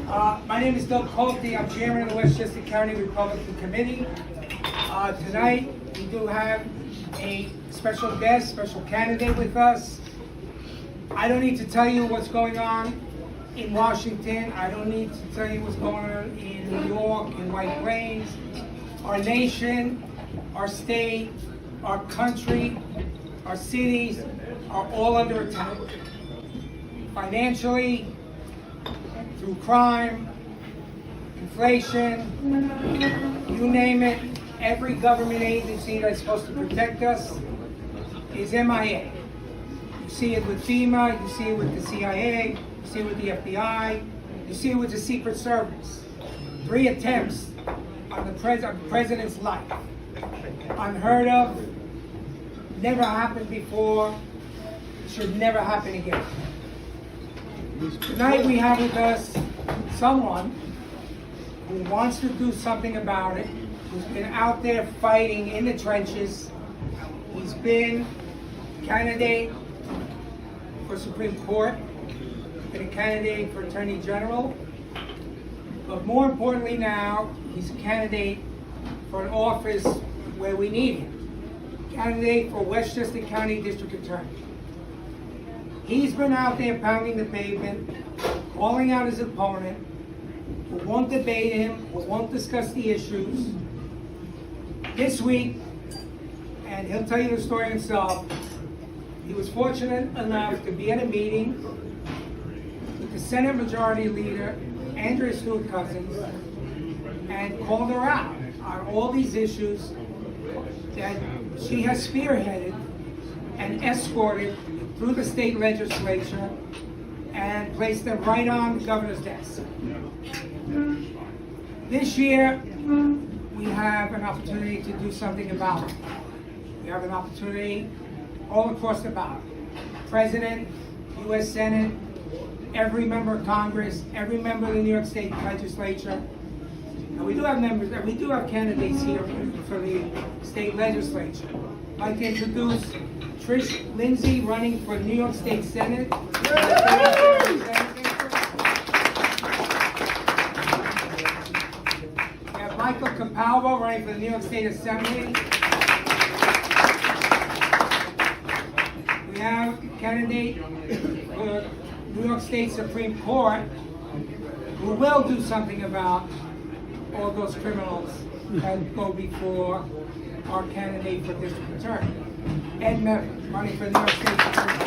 My name is Doug Colety. I'm chairman of the Westchester County Republican Committee. Tonight, we do have a special guest, special candidate with us. I don't need to tell you what's going on in Washington. I don't need to tell you what's going on in New York, in White Plains. Our nation, our state, our country, our cities are all under attack. Financially, through crime, inflation, you name it, every government agency that's supposed to protect us is MIA. You see it with FEMA, you see it with the CIA, you see it with the FBI, you see it with the Secret Service. 3 attempts on the president's life. Unheard of, never happened before, should never happen again. Tonight we have with us someone who wants to do something about it, who's been out there fighting in the trenches. He's been a candidate for Supreme Court, been a candidate for Attorney General, but more importantly now, he's a candidate for an office where we need him. Candidate for Westchester County District Attorney. He's been out there pounding the pavement, calling out his opponent, who won't debate him, who won't discuss the issues. This week, and he'll tell you the story himself, he was fortunate enough to be at a meeting with the Senate Majority Leader, Andrea Stewart-Cousins, and called her out on all these issues that she has spearheaded and escorted through the state legislature and placed them right on the governor's desk. This year, we have an opportunity to do something about it. We have an opportunity all across the ballot. President, U.S. Senate, every member of Congress, every member of the New York State legislature. And we do have members, and we do have candidates here for the state legislature. I'd like to introduce Trish Lindsay running for New York State Senate. We have Michael Capalvo running for the New York State Assembly. We have a candidate for New York State Supreme Court who will do something about all those criminals that go before our candidate for district attorney. Ed Mevin, running for the New York State Supreme Court.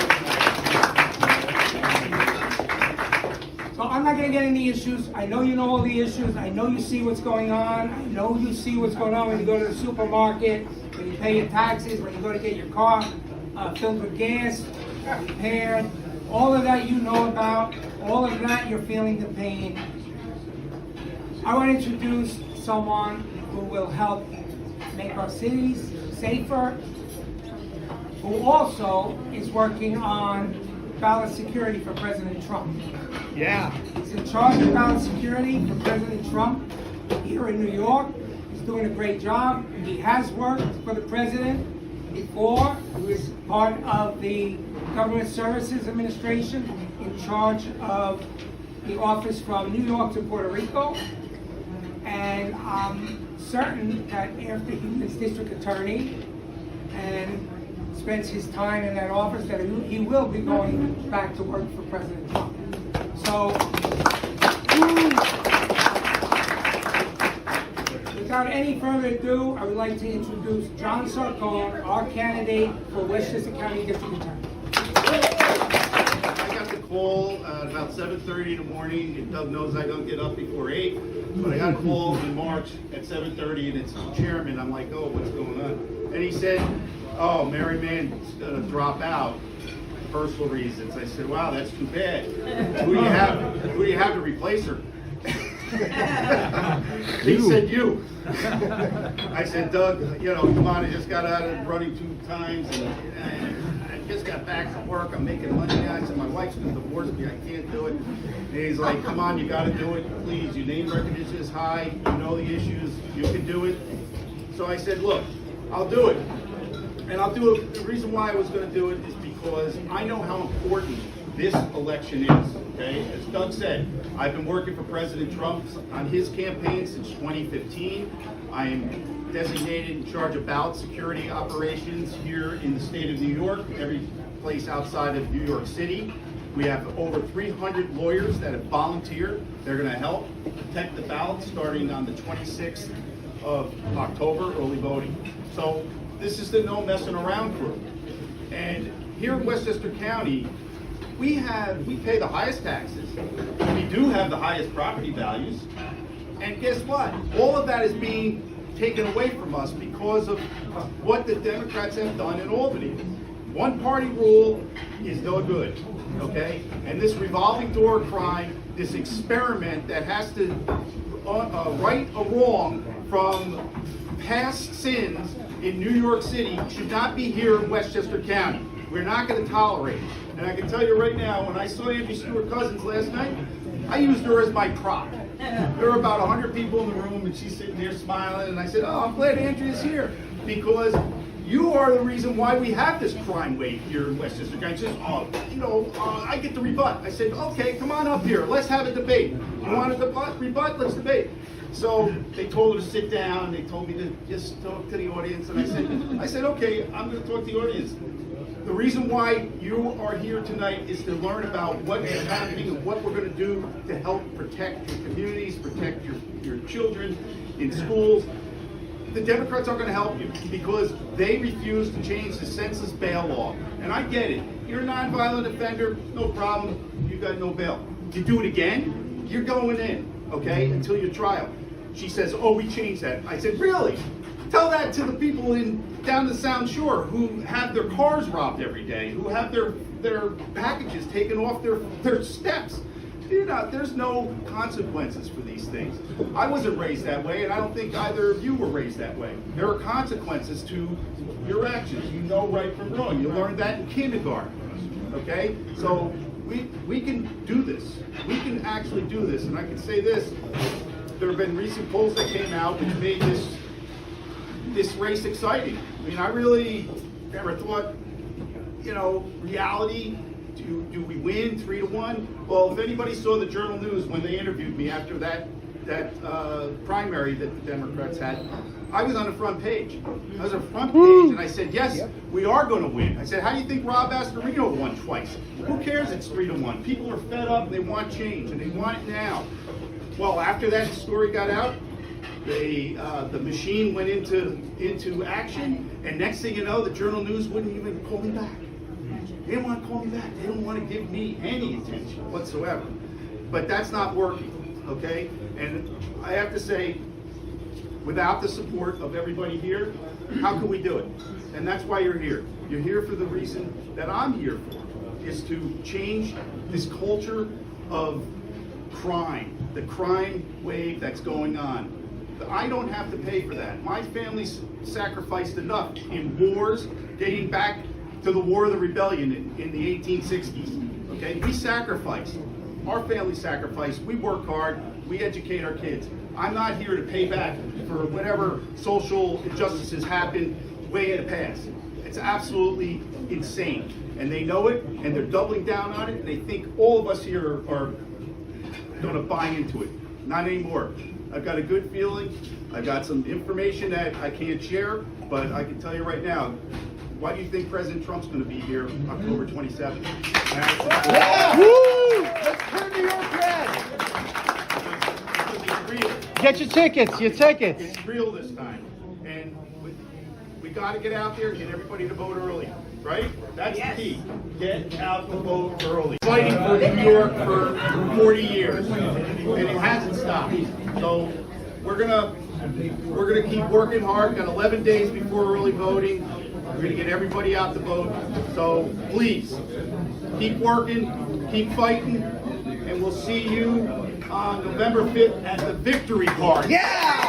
So I'm not going to get into the issues. I know you know all the issues. I know you see what's going on. I know you see what's going on when you go to the supermarket, when you pay your taxes, when you go to get your car filled with gas, repaired. All of that you know about. All of that you're feeling the pain. I want to introduce someone who will help make our cities safer, who also is working on ballot security for President Trump. Yeah. He's in charge of ballot security for President Trump here in New York. He's doing a great job. He has worked for the president before. He was part of the Government Services Administration in charge of the office from New York to Puerto Rico. And I'm certain that after he is district attorney and spends his time in that office, that he will be going back to work for President Trump. So, without any further ado, I would like to introduce John Sarcone, our candidate for Westchester County District Attorney. I got the call at about 7:30 in the morning. Doug knows I don't get up before 8, but I got a call in March at 7:30, and it's the chairman. I'm like, oh, what's going on? And he said, oh, Mary Mann's gonna drop out, personal reasons. I said, wow, that's too bad. Who do you have to replace her? He said, you. I said, Doug, come on, I just got out of running 2 times, and I just got back from work. I'm making money now. I said, my wife's gonna divorce me. I can't do it. And he's like, come on, you got to do it, please. Your name recognition is high. You know the issues. You can do it. So I said, look, I'll do it. And I'll do it. The reason why I was going to do it is because I know how important this election is, okay? As Doug said, I've been working for President Trump on his campaign since 2015. I am designated in charge of ballot security operations here in the state of New York, every place outside of New York City. We have over 300 lawyers that have volunteered. They're going to help protect the ballot starting on the 26th of October, early voting. So this is the no messing around crew. And here in Westchester County, we pay the highest taxes. We do have the highest property values. And guess what? All of that is being taken away from us because of what the Democrats have done in Albany. One party rule is no good, okay? And this revolving door crime, this experiment that has to right a wrong from past sins in New York City should not be here in Westchester County. We're not going to tolerate it. And I can tell you right now, when I saw Angie Stewart-Cousins last night, I used her as my prop. There were about 100 people in the room, and she's sitting there smiling, and I said, oh, I'm glad Andrea's here, because you are the reason why we have this crime wave here in Westchester County. She says, I get to rebut. I said, okay, come on up here, let's have a debate. You want to rebut? Let's debate. So they told her to sit down, and they told me to just talk to the audience, and I said, okay, I'm going to talk to the audience. The reason why you are here tonight is to learn about what is happening and what we're going to do to help protect your communities, protect your children in schools. The Democrats are going to help you because they refuse to change the census bail law. And I get it. You're a nonviolent offender, no problem. You got no bail. You do it again, you're going in, okay, until your trial. She says, oh, we changed that. I said, really? Tell that to the people down the Sound Shore who have their cars robbed every day, who have their packages taken off their steps. You know, there's no consequences for these things. I wasn't raised that way, and I don't think either of you were raised that way. There are consequences to your actions. You know right from wrong. You learned that in kindergarten, okay? So we can do this. We can actually do this, and I can say this. There have been recent polls that came out which made this race exciting. I mean, I really never thought, reality, do we win 3-1? Well, if anybody saw the Journal News when they interviewed me after that primary that the Democrats had, I was on the front page. I was on the front page, and I said, yes, we are going to win. I said, how do you think Rob Astorino won twice? Who cares it's 3-1? People are fed up, and they want change, and they want it now. Well, after that story got out, the machine went into action, and next thing you know, the Journal News wouldn't even call me back. They didn't want to call me back. They didn't want to give me any attention whatsoever. But that's not working, okay? And I have to say, without the support of everybody here, how can we do it? And that's why you're here. You're here for the reason that I'm here for, is to change this culture of crime, the crime wave that's going on. I don't have to pay for that. My family's sacrificed enough in wars dating back to the War of the Rebellion in the 1860s. Okay, we sacrificed. Our family sacrificed. We work hard. We educate our kids. I'm not here to pay back for whatever social injustices happened way in the past. It's absolutely insane. And they know it, and they're doubling down on it, and they think all of us here are going to buy into it. Not anymore. I've got a good feeling. I've got some information that I can't share, but I can tell you right now, why do you think President Trump's going to be here October 27th? Yeah. Woo! Let's turn New York red. Because it's real. Get your tickets, It's real this time. And we got to get out there and get everybody to vote early, right? That's the key. Get out to vote early. Fighting for New York for 40 years, and it hasn't stopped. So we're gonna keep working hard. Got 11 days before early voting. We're gonna get everybody out to vote. So please keep working, keep fighting, and we'll see you on November 5th at the Victory Party. Yeah!